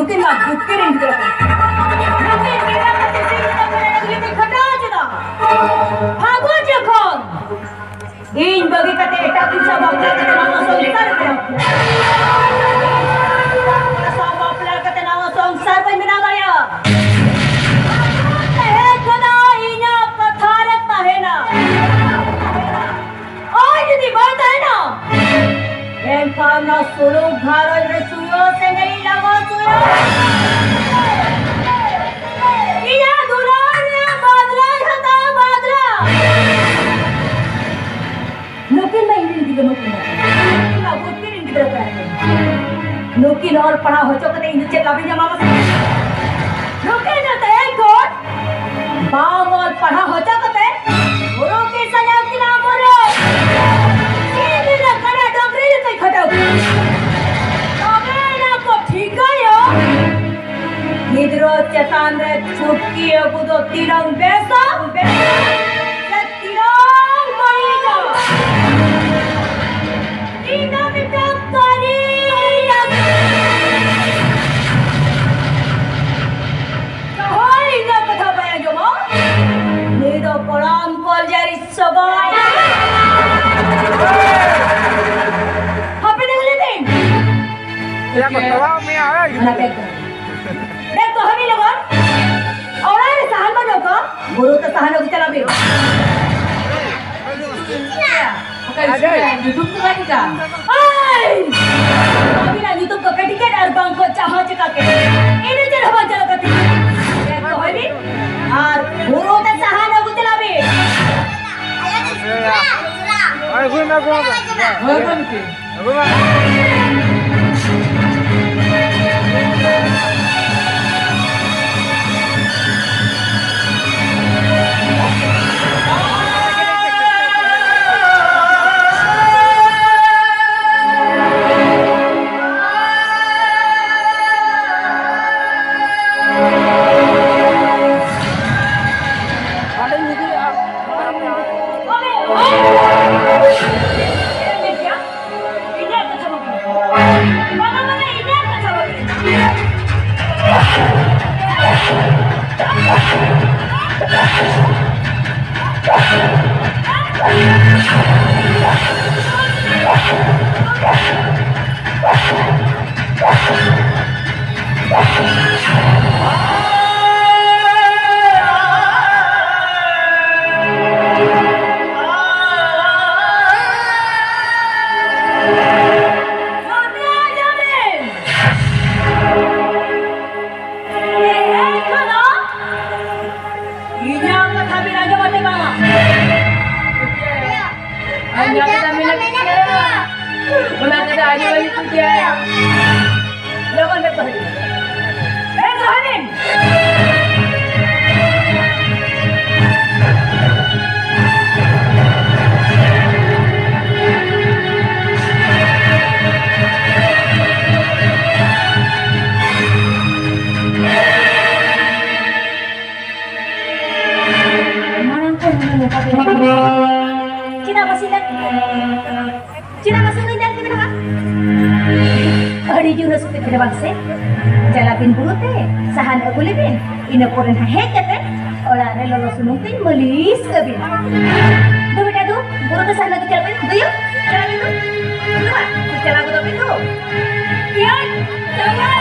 Nukin lah bukti ring kita. Nukin kita kata sih kita pernah lebih khata aja dah. Hago jekon. In bagi kata eta bisa bapak kata nama songkar kena. Sama pelar kata nama songkar pun bina gaya. Kena inya katharat na है ना. और यदि बात है ना. Yang karena suruh gharol resuyo se नहीं लगा सुयो. इया दुरान बादला हता बादला. Nukin मैं इंडियन दिखे nukin. ना बुद्ध इंडियन दिखे है. Nukin और पढ़ा हो चुका है इंडियन चला भी जमा मत. Nukin जो तय कोट. बाम और पढ़ा हो चुका है. गुरु के सलाम की नाम बोलो. Hidro cetandre chutki agudo tirang besa tirang mahiga ina mita kari kahoi ina katha baya joma nido kolam kol jari sobai happy new living ya katawa me ay देख तो हमी लोगों और आए सहन बनो को गुरु तो सहन होगी चला भी YouTube को काटी का अभी ना YouTube को काटी के और बैंक को चाहा चुका के इन्हें चल हवा चला करती देख तो हमी और गुरु तो सहन होगी चला भी ay gue na gue Cina masih lihat kita apa? Hari juga suka kita bangsa. Jalapin burute, sahan agulibin. Ina poren hahek kate. Olah relo sunungkin melis kabin. Do beta do, burute sahan lagi jalapin. Do yuk, jalapin do. Dua, kita lagu do pintu. Iya, jalan.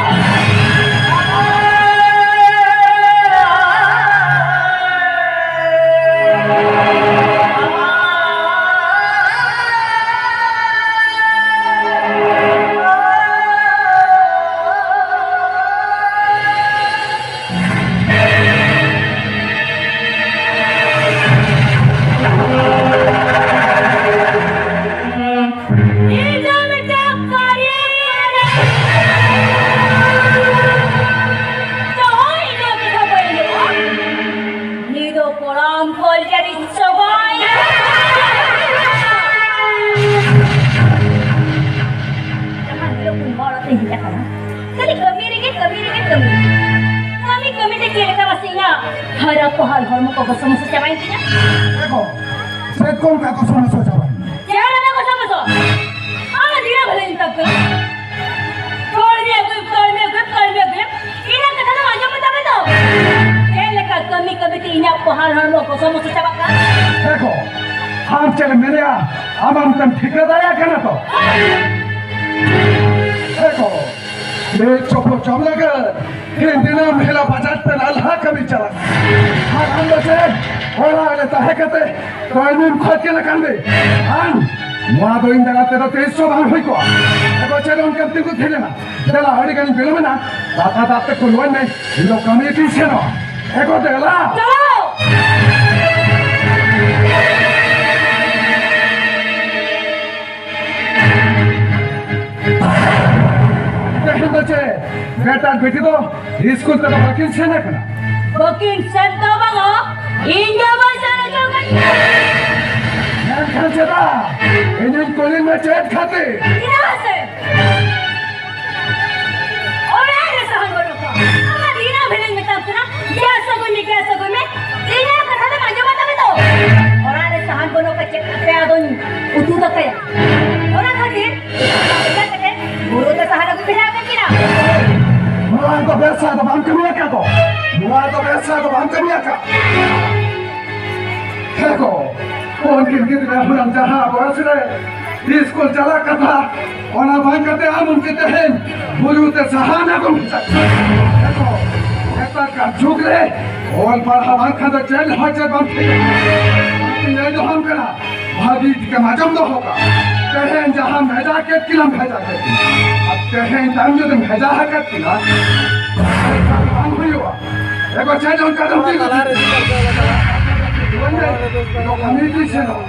Harap hal hormo ko gusto mo sa sabayin niya? Eko, sa kung ka gusto mo sa sabayin? Kaya na gusto mo sa? Ano di na ba lang yung tagko? Call me, आम तुम ठिकादार क्या तो देखो ये चोपो चोपला कर ये दिन महिला बाजार पे अल्लाह कभी चला हाँ हम लोग से और आगे तो है कहते तो इन्हें खुद के लगन दे हाँ वहाँ तो इन जगह तेरा 300 बार हुई को देखो चलो उनके अंतिम को खेले ना चला हरी कहीं बिलो में ना रात रात तक कुलवन में इन लोग कम्युनिटी से ना एको देला देखो बच्चे बेटा बेटी तो स्कूल तक वकील से ना करना वकील से तो बागो इंडिया भाषा ना जो खान चेता इंडियन कॉलेज में चैट खाते यहाँ से और ऐसे सहन करो का हमारे इना भेजने में तब ना क्या सगुन में इन्हें कथा तो मांझो बता में तो और ऐसे सहन करो का चेक पे आदों उतू तो क्या और ना खातिर क्या कहते गुरु तो सहन को भेजा कर किना मुआं तो पैसा तो हम कमिया क्या को मुआं तो पैसा तो हम कमिया क्या देखो कौन किन हम जहाँ बस रहे स्कूल चला कथा और ना भाई कहते हम उनके तहन गुरु ते सहाना को देखो ऐसा का झुक रहे और पर हम खाते चल हजर बम ये जो हम करा भाभी के माजम तो होगा तहन जहाँ भेजा के किलम भेजा के अब तहन टाइम जो तुम भेजा है कर किला हम हुई हुआ देखो चल जो कदम दी no community channel.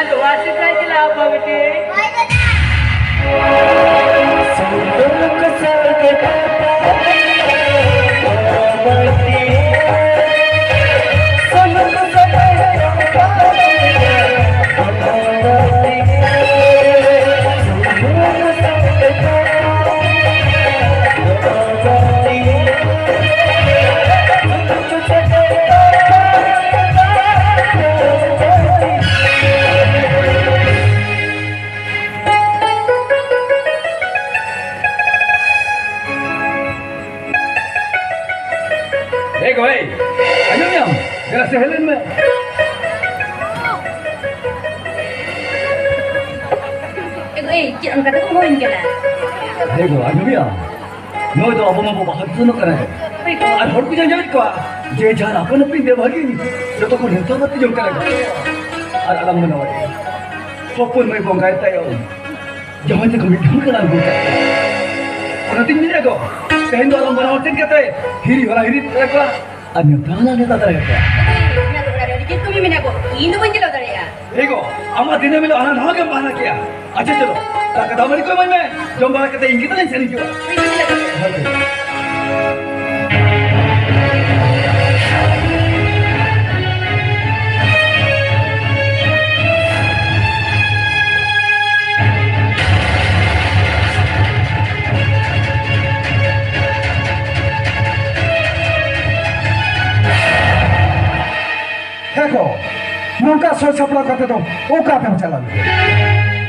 doa sekali lah apa bete. Ego, ayo yang, jangan sehelen me. Cik orang kata kau main ke lah? Ego, ayo yang, no itu apa mau bahas tu nak kena. Ada orang punya jangan kau, je jangan apa nak pindah bagi ni. Jatuh kau hentak mati jangan kena. Ada alam mana awak? Sopun mai bongkai tayo. Jangan jangan kau kena bongkai. Orang tinggi ni kau. Kehendak alam mana awak tinggi kata. Hiri orang hiri terkau. Anya tangan ni tak terkau. Itu memang aku. Ini pun jelas dah ya. Ego, amat dina milo anak nak yang mana kia? Aja celo. Tak kata mana kau mana? Jom balik kata ingin kita ni cari juga. Ego, nungka soal sapla kata tu, oka apa jalan?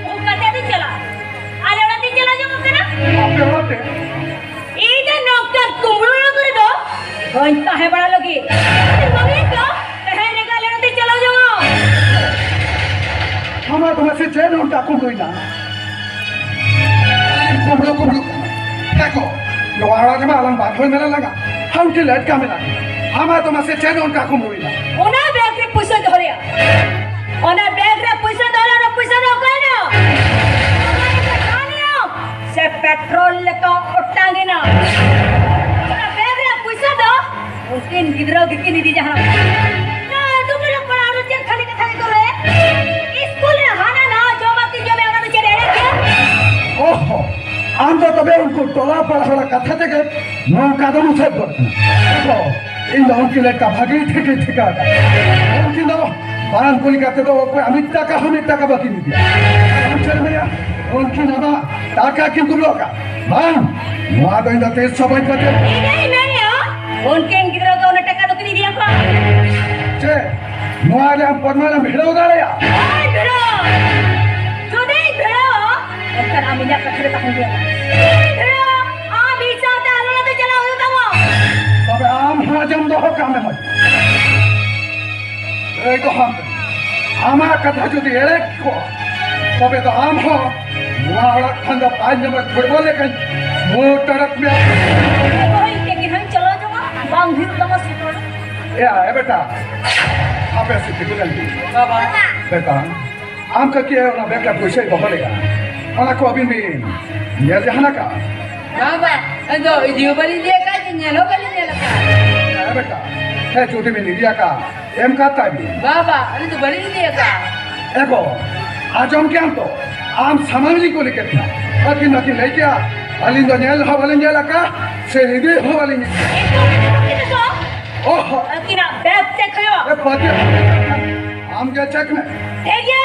Oka tiada jalan. Ada orang tiada jalan juga kan? Apa orang tu? Ini nokta kumpul lagi tu. Entah hebat lagi. Mami tu, teh ni kalau orang tiada jalan juga. Hama tu masih jalan untuk kumpul ina. Kumpul. Ego, luar ada malang bagai mana lagi? How to let kamera? Hama tu masih jalan untuk kumpul ina. Ona bag re puisa dhoriya. Ona bag re puisa dhoriya na puisa no kaino. Se petrol to utange na. Ona bag re puisa do. Mungkin gidro gini di jahan. Na tu kena pernah rujuk kali kata itu le. School na hana na job ki job ana bicara ele kya? Oh, anda tu berangku tola pada kata tega, nungka tu musad ber. Oh. इन लोगों के लिए कभागी ठेके आता उनकी दो बारान कोली करते तो कोई अमिता का बाकी नहीं दिया चल भैया उनकी नवा ताका किन तुम लोग का बारान मुआ तो इन तेज सबाई पते नहीं हो उनके इन किधर का उन्हें टक्का तो नहीं दिया को चे मुआ ले हम परमा ले भेड़ो उड़ा या भेड़ो जो नहीं भेड़ो उसका नाम इन्हें कठोर तक दिया भेड़ो आम इच्छा होता है अल्लाह तो चला होता वो तबे आम हजम दो काम में मत एक हम आमा कथा जो दिए को तबे तो आम हो मुआला खंडा पांच नंबर फुटबॉल लेकिन मोटरक में कोई लेकिन हम चलो जो बांग भी तमस या बेटा आप ऐसे टिकल दी Baba. बेटा आम का क्या ना बेटा पैसे बहलेगा अना को अभी भी ये जहाना का Baba, ando idiom balik dia kan nyalo balik dia lah. या बेटा है चोटी में निदिया का एम का ताबी Baba, ando balik dia kan. एको आज हम क्या तो आम समाजी को लेकर था अकिन अकिन लेके आ अलिंद नेल हवालिंग का से निदि हवालिंग itu so ओह kina bag check kayo ये पाती आम क्या चेक में है क्या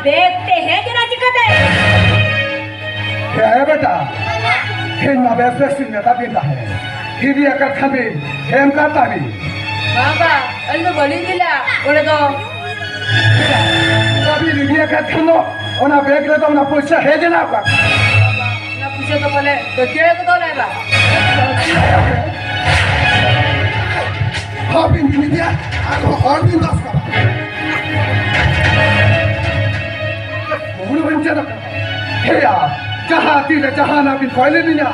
देखते हैं जना चिकते क्या है बेटा खेल ना वैसे सिंह का पिंडा है हिरी अकर खबे हेम का ताबी Baba, ando balik dia lah. Boleh tu. कभी हिरी अकर खनो ओना बैग ले तो ना पैसा है जना आपका bisa to pale to ke ko to leba Habin ini dia, aku Arvind Das ka. Mulu bencana. Hey ya, जहाँ तीर जहाँ ना भी पहले नहीं ना,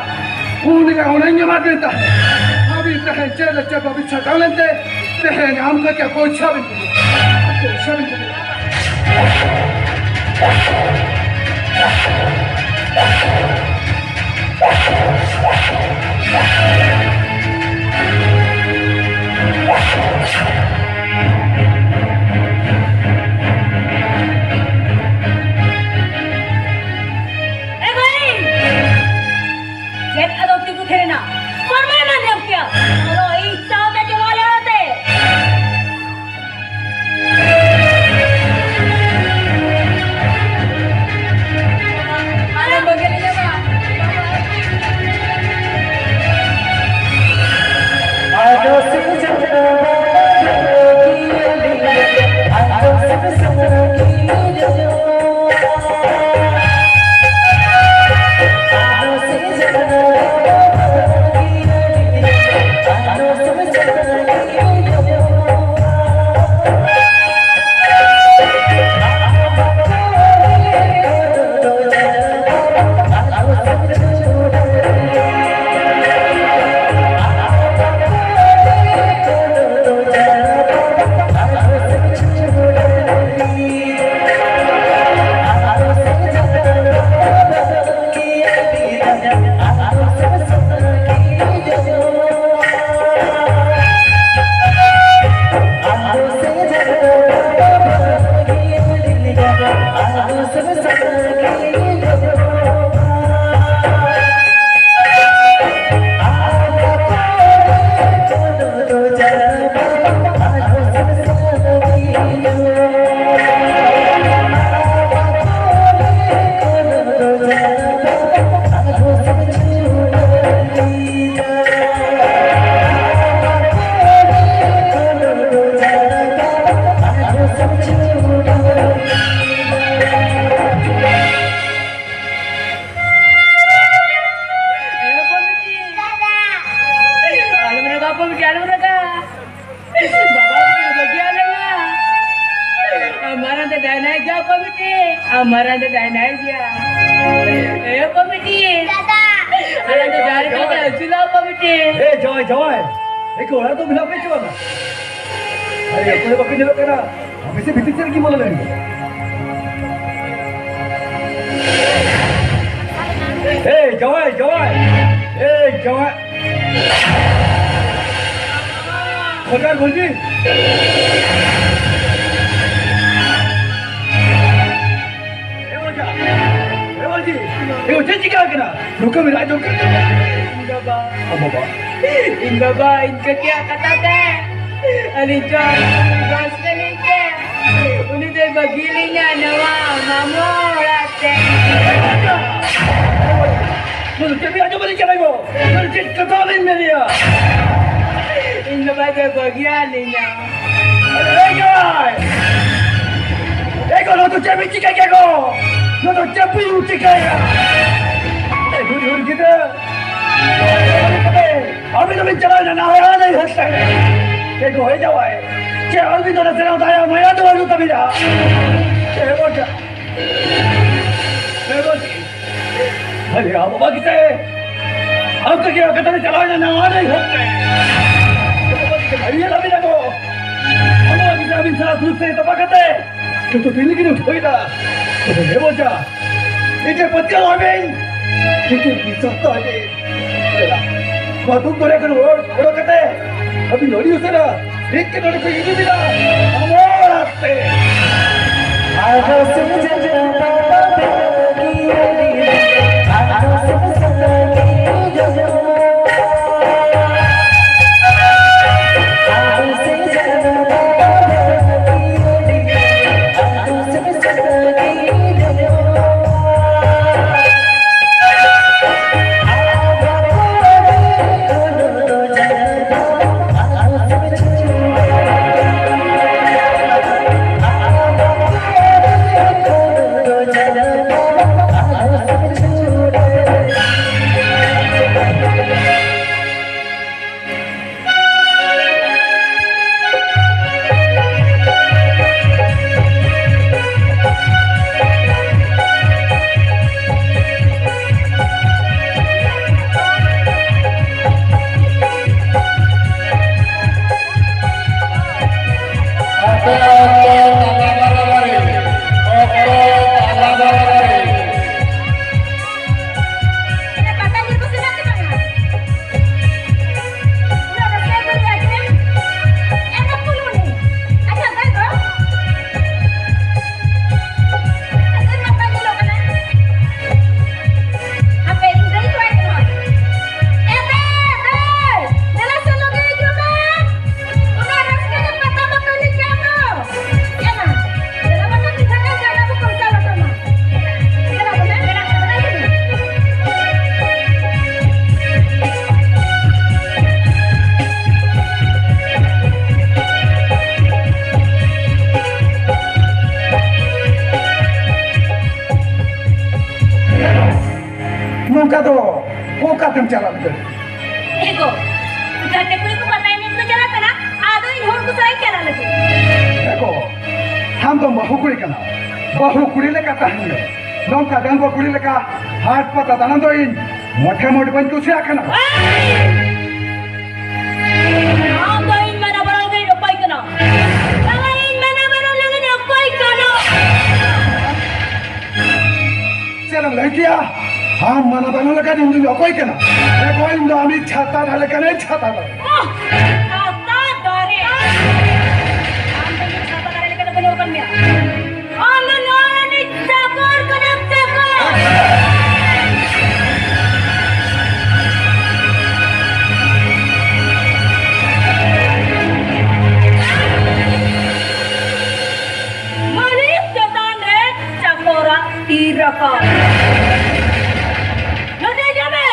उन्हें उन्हें मार देता है। अभी तहन चल जब अभी छटाव लेते, तहन हम का क्या कोई छाव नहीं, कोई छाव नहीं। हमारा तो डायना गया ए कमिटी दादा अरे तो गाड़ी का चुला कमिटी ए जॉय जॉय एक और तो बिना पे चला अरे कोई बाकी नहीं करा हम इसे भीतर चल की बोल रहे हैं ए जॉय जॉय सरकार बोल जी 이거 젠지가 하기나 녹음을 아주 Ingaba Ingaba inka kya katate Ali John bas kalite uni de bagili niya nawa mamo rate 너는 재미 아주 버리잖아 이거 너는 진짜 까는 말이야 Ingaba de bagyali niya 이거 너도 재미 찍게 하고 너도 재미 찍게 우리 기다 अभी तो चला ना आया नहीं हंसता है ये को है जावा है कि अभी तो नजर आता है मैं तो वालू कभी जा ये बोल अरे आप बाबा किसे अब तक ये कतरे चला ना आ नहीं हंसता है अभी ये अभी लगो हम अभी अभी सारा दूध से तो पकड़ते तो दिल की नहीं उठोई ना तो ये बोल जा इसे पत्ते लावे 이게 미쳤다 이게 마동 노래를 오락하대 어디 너리 오세라 이렇게 노래고 이깁니다 아모라떼 नौका तो वो कातम चला एगो घाटे कुड़ी को पता ही नहीं इसको चला था ना आदो इन होड़ को सही चला लगे देखो हम तो बहुकुड़ी का बहुकुड़ी लेका ताहने नौका गंगो कुड़ी लेका हाथ पता दाना तो इन मोटे मोटे बन कुछ आखना हम तो इन मना बड़ा गई रो पाई कना बाबा इन मना बड़ा लगे रो पाई कना चलो लड़किया हम मना बना लगा नहीं रो कोई कना देखो इन दो अमी छाता डाले कने छाता डाले छाता डाले हम तो ये छाता डाले कने बनो कर मिया हम नोरा ने चकोर कने चकोर Tiraka. Nanti jabe.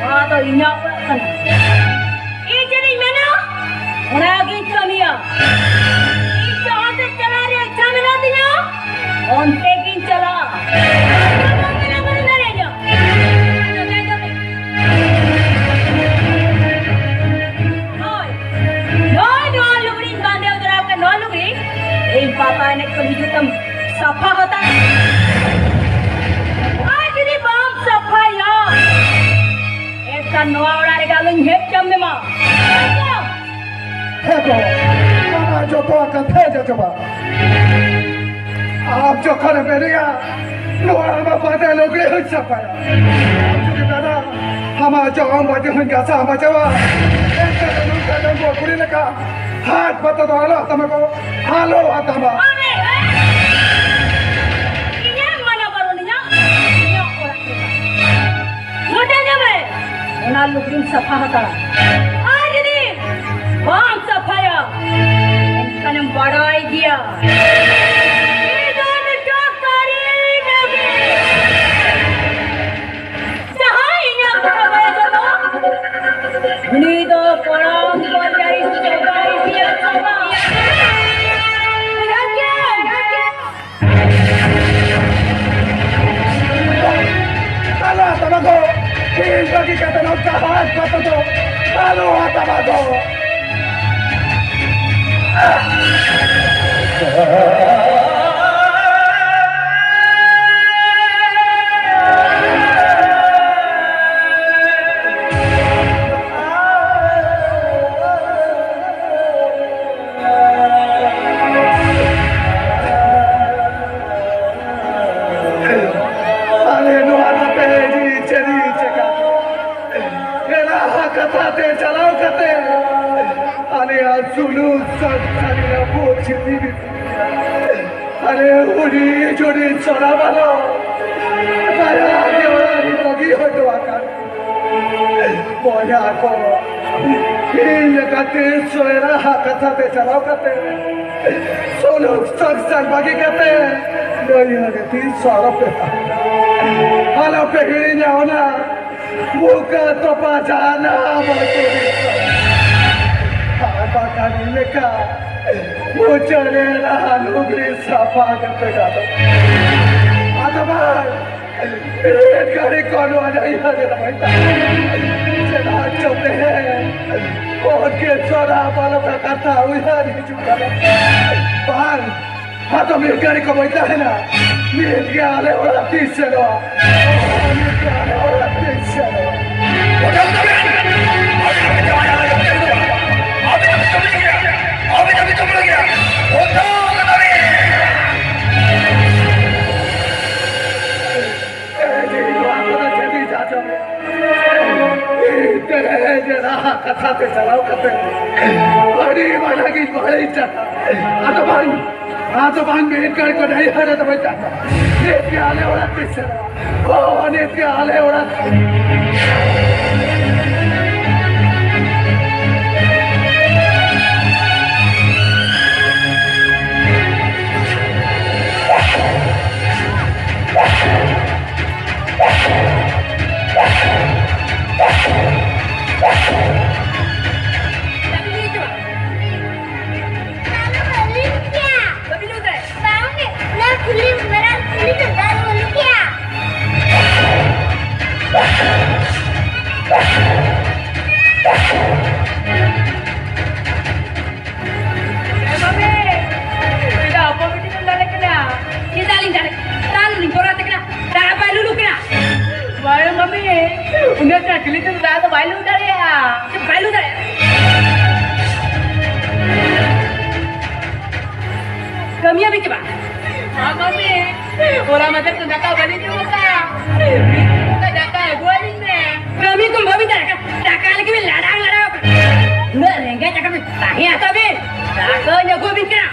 Ada inya kan. Ini jadi mana? Orang lagi camia. Ini jahat cala re camila dinya. On taking cala. Mana mana nare jo. Nanti jabe. No lugri bande udara ka no lugri. Ei papa ne kami jutam. सफा होता है आज दी बम सफा या एक का नवाड़ा रे गालुन हेप जम में मां है तो मामा जो तो कथे जबा आप जो करे बेरिया नवाड़ा में बातें लोग रे हो सफा या दादा हम जो हम बातें हम कैसा हम जवा एक का वो कुड़ी लगा हाथ बता दो हालो तुमको हालो आतमा ना लुकिंग सफा होता आज नी बाम सफाया इनका नाम बड़ा आई गया इधर टोकरी नगे सहाय ना बड़ा जब नी दो परांग पर जाई चौगाई दिया चौगा Salah sama kau. Ini bagi kata nak kahat kata tu. Kalau apa bago. सुनो सब सारिया बहुत छिड़ी भी अरे उड़ी जोड़ी चला वालो नया आगे वाला लगी हो तो आकर बोया को ये कहते सोएरा कथा पे चलाओ कहते सोलो सब संग बाकी कहते नहीं है 300 रुपए हालो पे ही जाओ ना मुका तो पाजाना बोल Apakah mereka muncul lugri sapa kepada atau ini kali kalau ada yang ada mereka jangan coba orang suara malam kata uihan juga bang atau mereka ni kau itu na mereka ada orang tisero mereka ada orang tisero अभी तुम लोग गया कथा पे चलाओ कथे बड़ी वाला की बड़ी चाहता आतो बांग में कर को नहीं हरे तो भाई चाहता ये प्याले औरत किससे ओ ने प्याले औरत kami. Udah kali itu sudah ada balu dah ya. Balu dah. Kami apa coba? Kami. Orang macam tu nak kau balik juga. Kita dah gua ni. Kami kembali dah. Dah lagi ladang. Nggak rengga cakap ni. Tahi atau bin? Dah nya gua bin kena.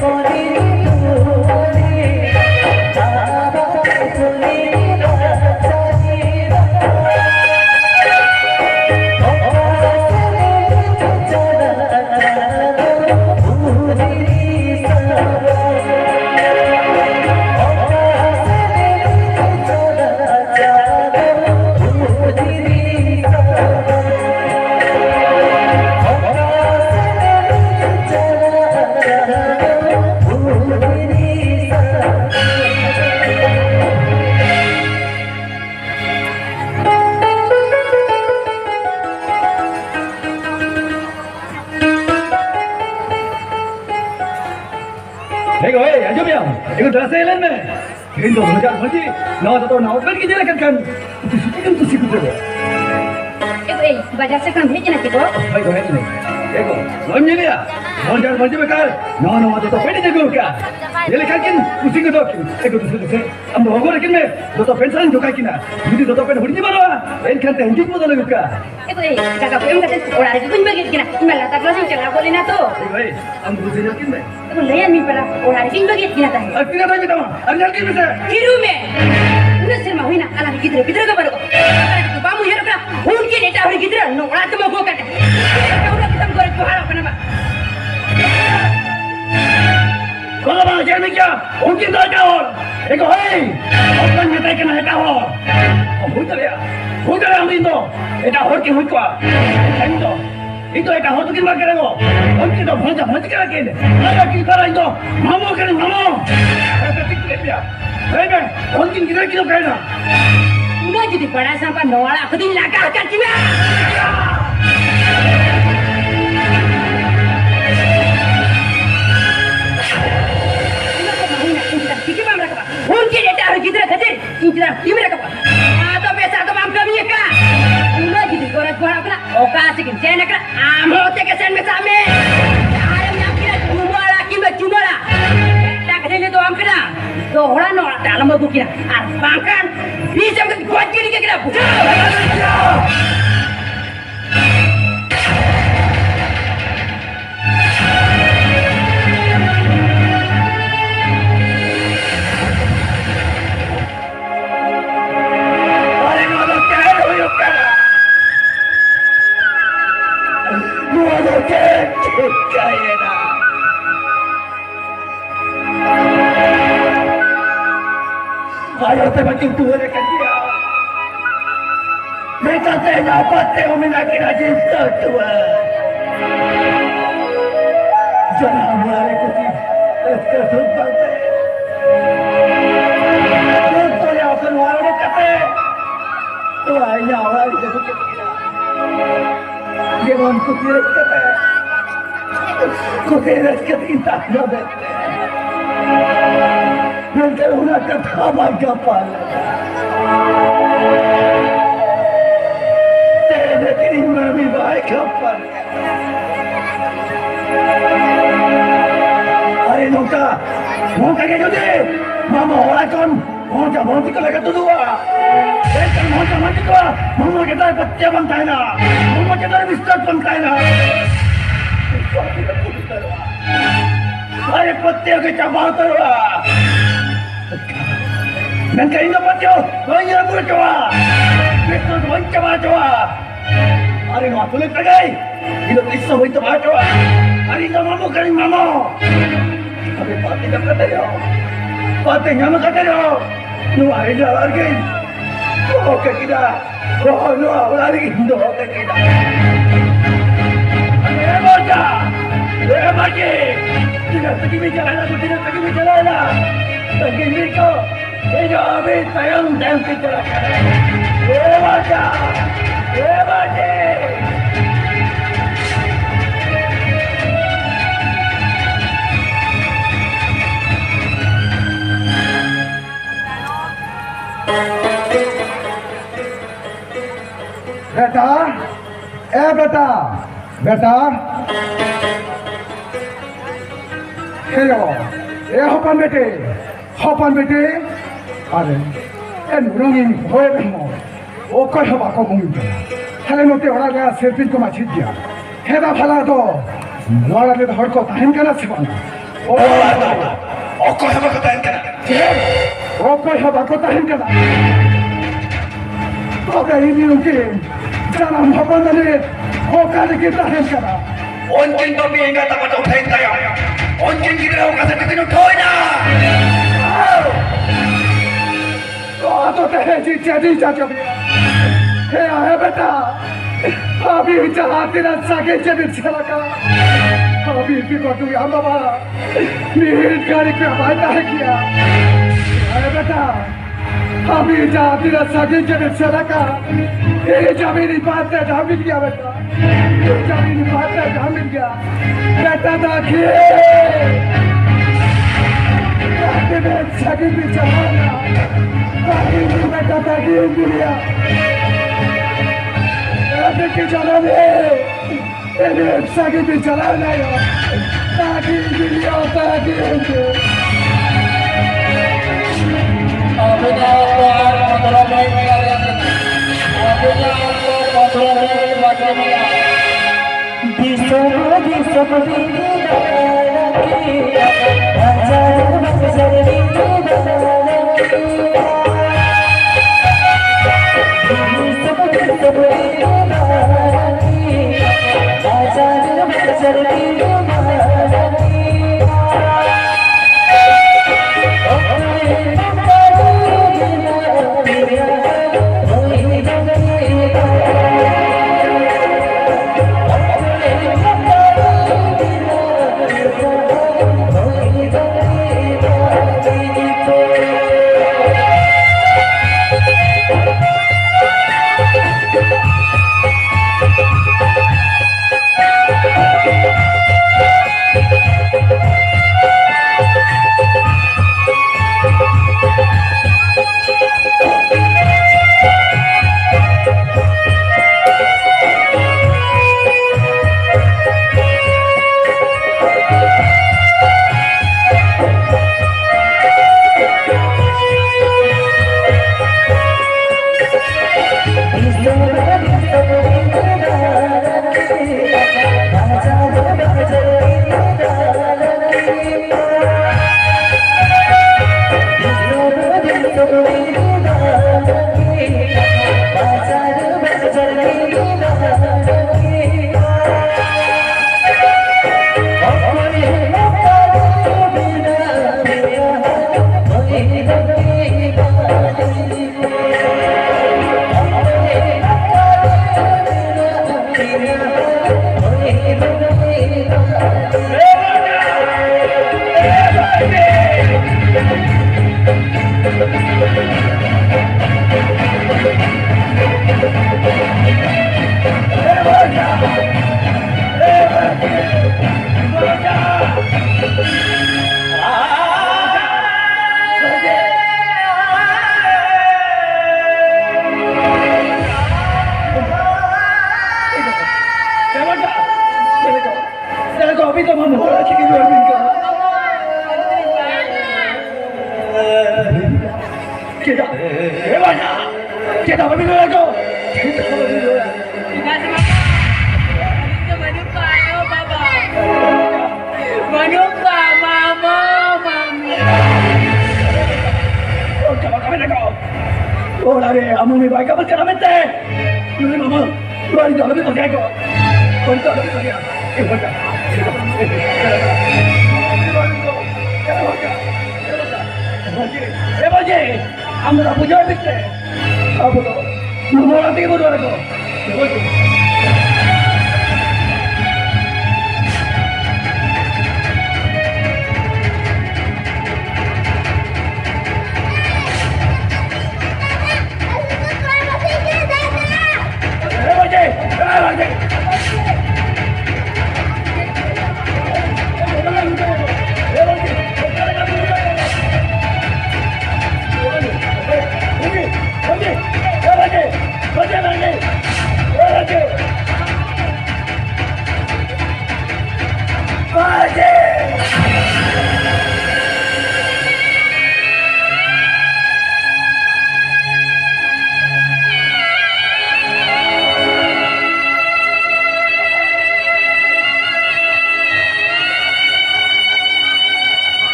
Sorry. Hei, ayo biar. Ikut terasa jalan ni. Hindu belajar haji. Nawa tu nawa kan kita kan. Itu sih kita. बाजार से कम भेजना थी को भाई को है नहीं देखो समझ लिया और यार मर्जी में कर ना ना तो पेटी देखो क्या ये लिखा किन उसी को तो एक दूसरे हम होगो लेकिन मैं तो पेंशन जो का किना मुझे तो पेन हुड़ी मारो इन खाते हिंदी में बोलो क्या ए काका पेम का और आज कुछ बगे किना मैं लाता क्लास में चला बोले ना तो भाई हम दूसरे जो किन में तो ले नहीं पड़ा और आज किन बगे किना था अकिना भाई बताओ अरजल की में हिरू में उन्हें सिर्फ हुई ना अला किधर किधर का बड़ो तो बामू हेरो का उनके नेता और किधर नो रात में गो काटे उन्हें खत्म करे तो हारा अपना कौन बात है में क्या उनकी तो क्या हो एक है अपन में तय करना है क्या हो हो चले हम इन तो এটা হর কি হইতো জানি তো এই তো এটা হতো কি না করে গো উনকি তো ভঞ্জ করে কে লাগা কি করাই তো মামো করে মামো এটা ঠিক করে দিয়া ভাই उनकी किधर किधर कहना उन्हें jadi बड़ा sampai नवाला खुद ही लगा कर दिया उनके डेटा और किधर खजे किधर टीम रखा तो पैसा तो हम कभी है का उन्हें jadi korang korang अपना औकात से किन चैन कर आम होते के चैन में सामने आराम yang kira cuma tak kena tu am kena तो orang Nora dalam buku kira bahkan bisa menjadi kuat jadi kira Ayo te makin tua dekat dia. Mereka teh dapat teh meminaki rajin tua. Jangan mulai kucing. Tersumpang teh. Tentu yang akan walau dekat teh. Tua ini awal dia kucing kita. Jangan kucing dekat teh. Kucing dekat kita ada. Nanti orang kata bagaimana? Tidak terima lebih baik kapan? Hari nongka, nongka ke jadi, mama orang kon, nongka mati kalau kata dua, kan nongka mati dua, mama kita pecah bantai na, mama kita bisat bantai na. Hari pecah kita bantai na. Nanti ini dapat jauh, banyak pun coba. Betul pun coba. Hari ni aku lihat lagi. Ini bisa buat coba. Hari ni mamu kali mamu. Tapi pati tak kata dia. Pati nyamu kata dia. Nu hari dah lagi. Oh kita. Oh nu lagi. Nu kita. Baca. Tidak pergi bicara. Tidak pergi bicara. Pergi mikir. Ini habis sayang dan kecelakaan. Baca. Baca. बेटा hello हपन बेटे अरे नुरंगी होए बेमो ओ कय हबा को बुंगी हेले नते ओरा गा selfie को माछि दिया हेदा फला तो लड़ा ले धड़ को ताहन कना सिबन ओ कय हबा को ताहन कना ओ कय हबा को ताहन कना तो गई नी उनके जाना हपन ने ओ काले के ताहन कना Onkin to bienga ta pato thain tayo. Onkin kidra ho kasa kitino thoi na. तो तेरे जी चाचा हे आया बेटा अभी जहाँ तेरा सागे चले चला का अभी भी को तू हम बाबा नीट गाड़ी पे आवाज़ है क्या आया बेटा अभी जहाँ तेरा सागे चले चला का ये जमीनी बात है जहाँ मिल गया बेटा ये जमीनी बात है जहाँ मिल गया बेटा दाखिल Debe sakit bicara, lagi mereka tadi dia. Ada kejalan debe sakit bicara ya, lagi dia tadi.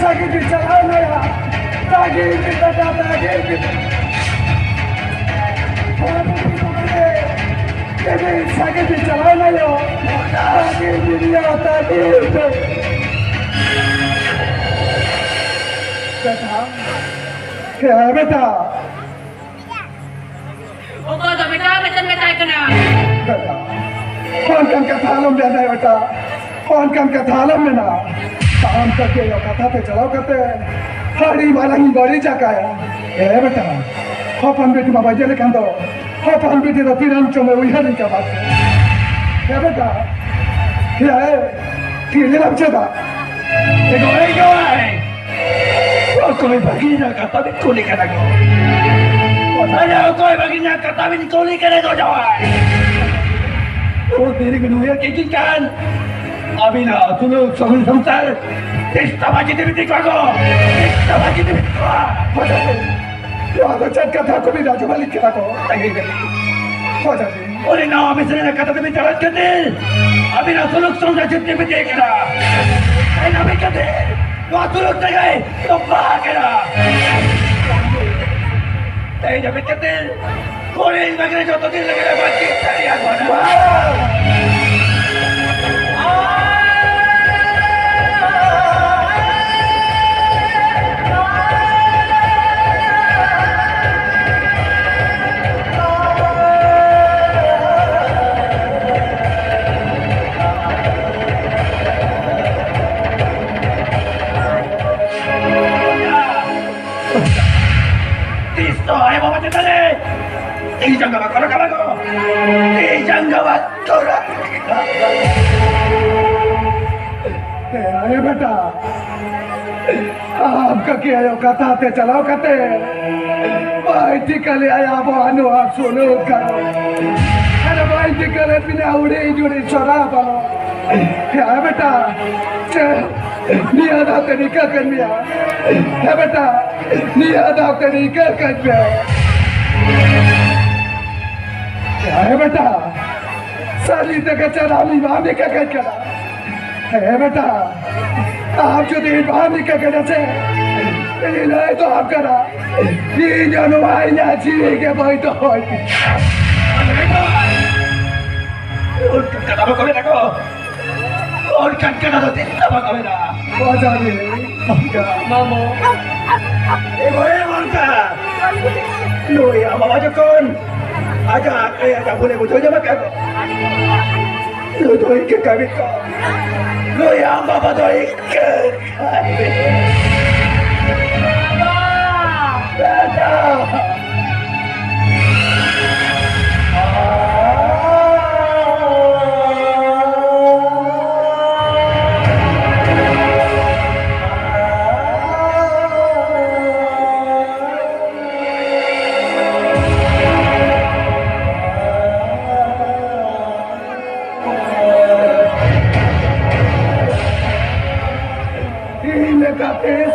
sakit di celana ya. Daging kita daging kita. Cycle भी चलाओ ना लो आगे दुनिया ताकि बेटा क्या है बेटा Ogo to beta betul beta kena. बेटा कौन कम का थालम दे दे बेटा कौन कम का थालम में ना काम करके यो कथा पे चलाओ करते हरी वाला ही बड़ी जगह है ए बेटा अपन बेटी बाबा जे लेकिन दो अपन बेटी तो तिरंग चो में वही नहीं का बात है बेटा क्या है ये लग जाता देखो ये क्यों है वो कोई भगीना का तभी कोली करेगा अरे कोई भगीना का तभी कोली करेगा जाओ वो तेरे को नुया के किन अभी ना तुम लोग समझ समझार इस तबाजी तेरे दिखाओ इस तबाजी तेरे दिखाओ तो आगे चल कथा को भी राजू मालिक के रखो हो जाती अरे ना अभी से ना कथा में चला करते अभी ना तुम लोग समझा जितने भी देख रहा है ना भी करते वो तुम लोग तक गए तो बाहर करा तय जब करते कोई वगैरह जो तो दिन लगेगा बात की तैयार jangan bakal kamu. Jangan bakal. अरे बेटा आपका क्या है कथा ते चलाओ कते भाई टिकले आया वो अनु आप सुनो करो अरे भाई टिकले बिना उड़े जुड़े चोरा पालो क्या है बेटा निया दाते निकल कर मिया है बेटा निया दाते निकल कर मिया क्या है बेटा साली तक चराली मामी का कर करा है बेटा आप जो दिन बाहर निकल कर से नहीं तो आप करा ये जनवाई ना चाहिए के भाई तो और कटा बकवे रखो और कटकटा तो तेरा बकवे ना हो जाने Mamo. बोले मानका लो या बाबा जो कौन आजा आजा बोले वो जो जमा कर लो तो एक कभी को लो या बाबा तो एक बेटा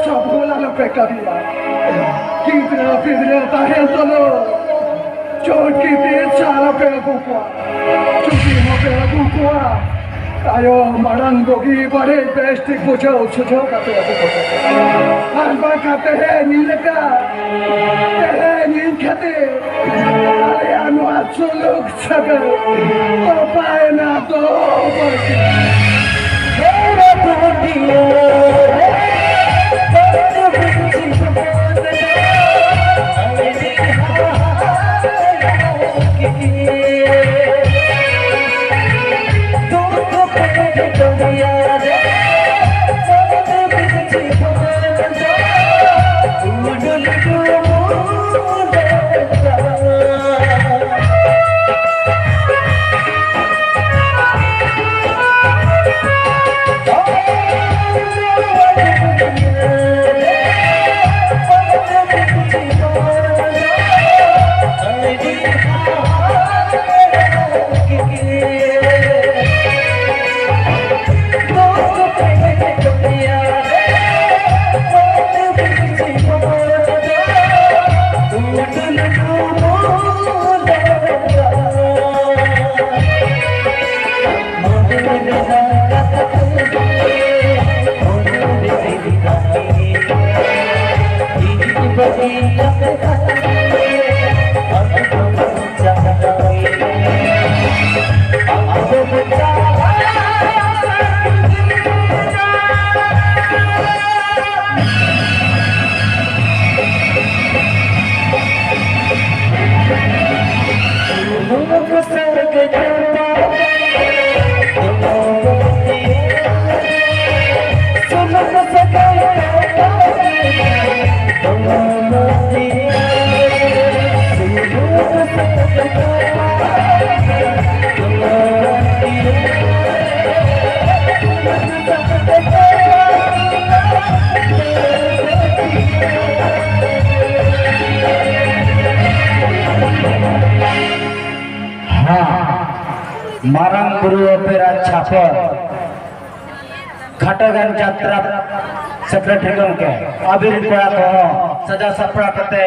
सब बोला लो पे कभी कितना फिर ताहे तो लो चोट की तेज सारा पे कुकुआ चुकी हो पे कुकुआ तायो मरंगो की बड़े बेस्टिक पूछो छुछो का पे कुकुआ हलवा खाते हैं नीले का नींद खाते अरे अनुवाद सुलूक सगर तो पाए ना तो मारंग बुरु ओपेरा छापर घाटगान जात्रा सेक्रेटरी गमके अबिर कोड़ा को सजा सपड़ा कते